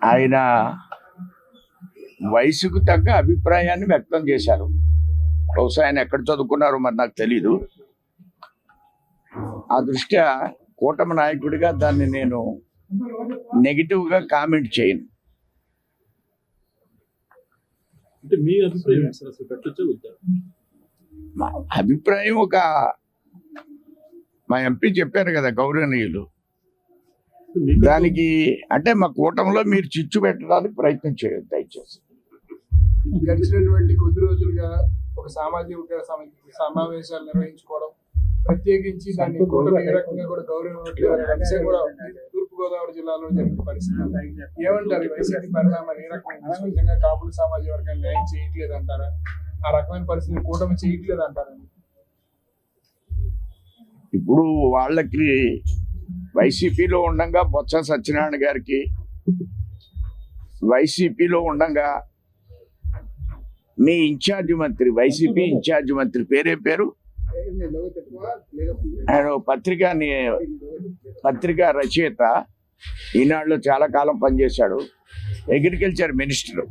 ఆయన వయసుకు తగ్గ అభిప్రాయాన్ని వ్యక్తం చేశారు. బహుశా ఆయన ఎక్కడ చదువుకున్నారో మరి నాకు తెలీదు. ఆ దృష్ట్యా కూటమి నాయకుడిగా దాన్ని నేను నెగిటివ్గా కామెంట్ చేయను. అంటే మీ అభిప్రాయం అసలు పెట్టొచ్చా వద్దా? మా అభిప్రాయం మా ఎంపీ చెప్పారు కదా గౌరవనీయులు, దానికి అంటే మా కూటమిలో మీరు చిచ్చు పెట్టడానికి ప్రయత్నం చేయొద్దు దయచేసి. గడిచినటువంటి కొద్ది రోజులుగా ఒక సామాజిక సమావేశాలు నిర్వహించుకోవడం, ప్రత్యేకించి దాన్ని కూటమి ఏ రకంగా కూడా గౌరవం ఇవ్వట్లేదు అనే అంశం కూడా తూర్పుగోదావరి జిల్లాలో జరిగిన పరిస్థితి. ఏమంటారు? వైసీపీ పరిణామాలు ఏ రకంగా నిజంగా కాపుల సామాజిక వర్గాన్ని న్యాయం చేయట్లేదు అంటారా? ఆ రకమైన పరిస్థితి కూటమి చేయట్లేదు అంటారా? ఇప్పుడు వాళ్ళకి వైసీపీలో ఉండగా బొత్స సత్యనారాయణ గారికి, వైసీపీలో ఉండగా మీ ఇన్ఛార్జి మంత్రి, వైసీపీ ఇన్ఛార్జి మంత్రి పేరు ఆయన పత్రికా రచయిత, ఈనాడులో చాలా కాలం పనిచేశాడు, అగ్రికల్చర్ మినిస్టర్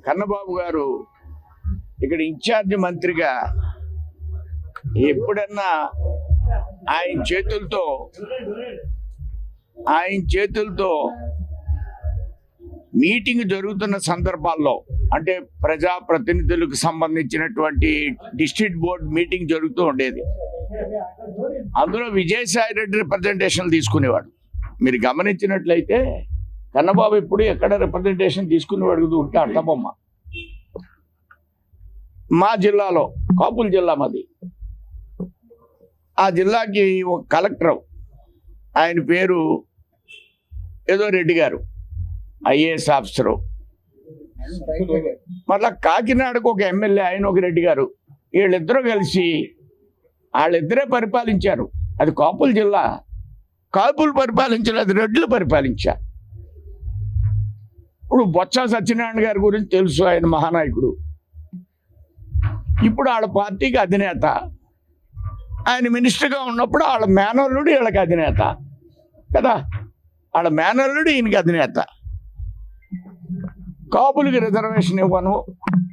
కన్నబాబు గారు ఇక్కడ ఇన్ఛార్జి మంత్రిగా ఎప్పుడన్నా ఆయన చేతులతో మీటింగ్ జరుగుతున్న సందర్భాల్లో, అంటే ప్రజాప్రతినిధులకు సంబంధించినటువంటి డిస్ట్రిక్ట్ బోర్డు మీటింగ్ జరుగుతూ ఉండేది. అందులో విజయసాయి రెడ్డి రిప్రజెంటేషన్ తీసుకునేవాడు. మీరు గమనించినట్లయితే కన్నబాబు ఎప్పుడు ఎక్కడ రిప్రజెంటేషన్ తీసుకునేవాడు ఉంటే అట్టబొమ్మ. మా జిల్లాలో, కాపుల జిల్లా మాది, ఆ జిల్లాకి ఒక కలెక్టర్, ఆయన పేరు ఏదో రెడ్డి గారు, ఐఏఎస్ ఆఫీసరు. మళ్ళా కాకినాడకు ఒక ఎమ్మెల్యే, ఆయన ఒక రెడ్డి గారు. వీళ్ళిద్దరూ కలిసి వాళ్ళిద్దరే పరిపాలించారు. అది కాపుల జిల్లా. కాపులు పరిపాలించారు, అది రెడ్లు పరిపాలించారు. ఇప్పుడు బొత్స సత్యనారాయణ గారి గురించి తెలుసు, ఆయన మహానాయకుడు. ఇప్పుడు వాళ్ళ పార్టీకి అధినేత. ఆయన మినిస్టర్గా ఉన్నప్పుడు వాళ్ళ మేనల్లుడు వీళ్ళకి అధినేత కదా, వాళ్ళ మేనల్లుడు ఈయనకి అధినేత. కాపులకి రిజర్వేషన్ ఇవ్వను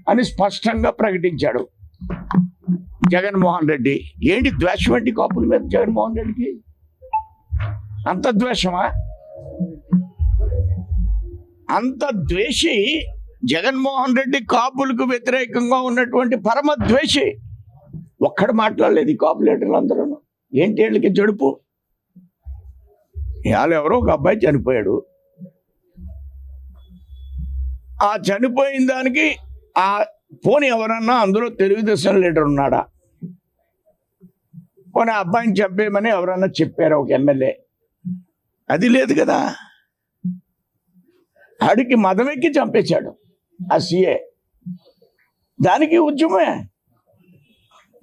అని స్పష్టంగా ప్రకటించాడు జగన్మోహన్ రెడ్డి. ఏంటి ద్వేషం ఏంటి కాపుల మీద జగన్మోహన్ రెడ్డికి? అంత ద్వేషమా? అంత ద్వేషి జగన్మోహన్ రెడ్డి కాపులకు వ్యతిరేకంగా ఉన్నటువంటి పరమ ద్వేషి. ఒక్కడ మాట్లాడలేదు ఈ కాపు లీడర్లు అందరూ. ఏంటి వీళ్ళకి జడుపు? ఇవాళ ఎవరో ఒక అబ్బాయి చనిపోయాడు. ఆ చనిపోయిన దానికి పోనీ ఎవరన్నా అందులో తెలుగుదేశం లీడర్ ఉన్నాడా? పోనీ అబ్బాయిని చంపేయమని ఎవరన్నా చెప్పారా ఒక ఎమ్మెల్యే? అది లేదు కదా. ఆడికి మదమెక్కి చంపేశాడు ఆ సీఏ. దానికి ఉద్యమే,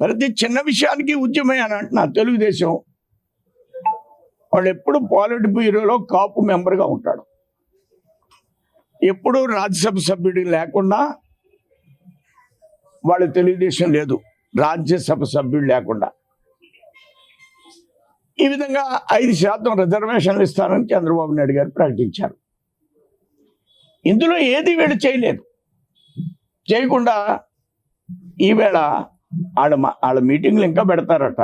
ప్రతి చిన్న విషయానికి ఉద్యమే అని అంటున్నా. తెలుగుదేశం వాడు ఎప్పుడు పాలిట్ బ్యూరోలో కాపు మెంబర్గా ఉంటాడు. ఎప్పుడు రాజ్యసభ సభ్యుడు లేకుండా వాళ్ళు తెలుగుదేశం లేదు, రాజ్యసభ సభ్యుడు లేకుండా. ఈ విధంగా 5% రిజర్వేషన్లు ఇస్తానని చంద్రబాబు నాయుడు గారు ప్రకటించారు. ఇందులో ఏది వీళ్ళు చేయలేదు. చేయకుండా ఈవేళ వాళ్ళ మీటింగ్లు ఇంకా పెడతారట.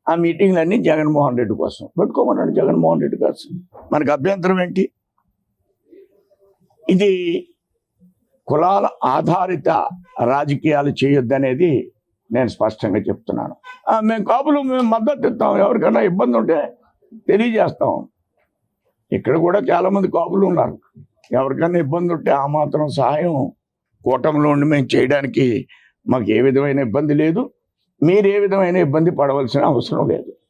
ఆ మీటింగ్లన్నీ జగన్మోహన్ రెడ్డి కోసం పెట్టుకోమన్నాడు. జగన్మోహన్ రెడ్డి కోసం మనకు అభ్యంతరం ఏంటి? ఇది కులాల ఆధారిత రాజకీయాలు చేయొద్దనేది నేను స్పష్టంగా చెప్తున్నాను. మేము కాపులు మద్దతు ఇస్తాం, ఎవరికైనా ఇబ్బంది ఉంటే తెలియజేస్తాం. ఇక్కడ కూడా చాలామంది కాపులు ఉన్నారు. ఎవరికైనా ఇబ్బంది ఉంటే ఆ మాత్రం సహాయం కూటమిలో ఉండి మేము చేయడానికి మాకు ఏ విధమైన ఇబ్బంది లేదు. మీరు ఏ విధమైన ఇబ్బంది పడవలసిన అవసరం లేదు.